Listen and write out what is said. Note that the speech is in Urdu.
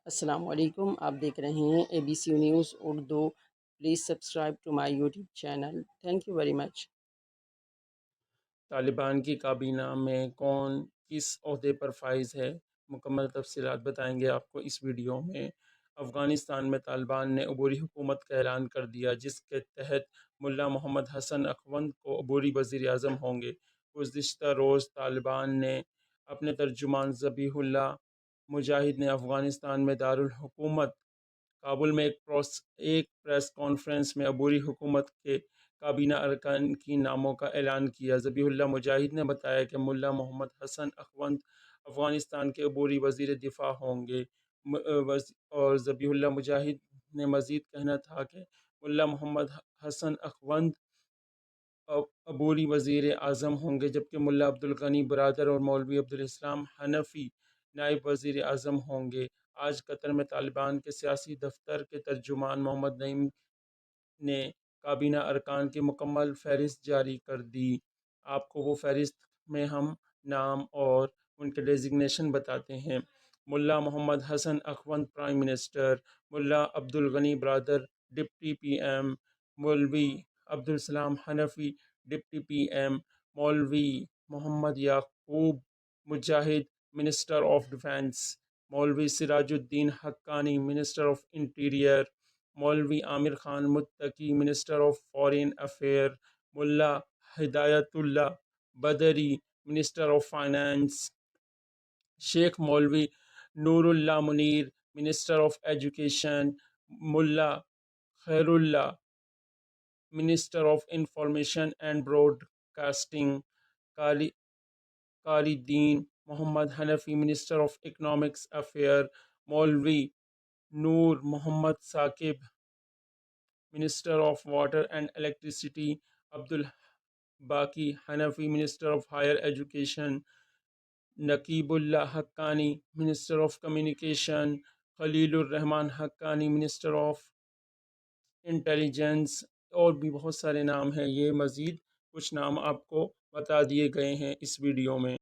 السلام علیکم، آپ دیکھ رہے ہیں ABC news Urdu. Please subscribe to my YouTube channel. Thank you very much. Taliban کی کابینہ میں کون کس عہدے پر فائز ہے، مکمل تفصیلات بتائیں گے آپ کو اس ویڈیو میں۔ افغانستان میں طالبان نے عبوری حکومت کا اعلان کر دیا، جس کے تحت ملا محمد حسن اخوند کو عبوری وزیر اعظم ہوں گے۔ گزشتہ روز طالبان نے اپنے ترجمان ذبیح اللہ مجاہد نے افغانستان میں دارالحکومت کابل میں ایک پریس کانفرنس میں عبوری حکومت کے کابینہ ارکان کی ناموں کا اعلان کیا۔ ذبیح اللہ مجاہد نے بتایا کہ ملا محمد حسن اخوند افغانستان کے عبوری وزیر دفاع ہوں گے، اور ذبیح اللہ مجاہد نے مزید کہنا تھا کہ ملا محمد حسن اخوند عبوری وزیر اعظم ہوں گے، جبکہ ملا عبدل غنی برادر اور مولوی عبدال حنفی نائب وزیر اعظم ہوں گے۔ آج قطر میں طالبان کے سیاسی دفتر کے ترجمان محمد نعیم نے کابینہ ارکان کی مکمل فہرست جاری کر دی۔ آپ کو وہ فہرست میں ہم نام اور ان کے ڈیزگنیشن بتاتے ہیں۔ ملا محمد حسن اخوند پرائم منسٹر، ملا عبدل غنی برادر ڈپٹی پی ایم، مولوی عبدالسلام حنفی ڈپٹی پی ایم، مولوی محمد یعقوب مجاہد منسٹر آف ڈیفنس، مولوی Siraj uddin Haqqani minister of interior, مولوی عامر خان متقی منسٹر آف فارن افیئر، ملا ہدایت اللہ بدری minister of finance, Sheikh Maulvi Noor Ullah Munir minister of education, Mulla Khair Ullah minister of information and broadcasting, Qari Din Muhammad Hanafi minister of economics affair, Maulvi Noor Muhammad Saqib minister of water and electricity, Abdul Baqi Hanafi minister of higher education, Naqib Ullah Haqqani minister of communication, Khalil Ur-Rahman Haqqani minister of intelligence, اور بھی بہت سارے نام ہیں۔ یہ مزید کچھ نام آپ کو بتا دیے گئے ہیں اس ویڈیو میں۔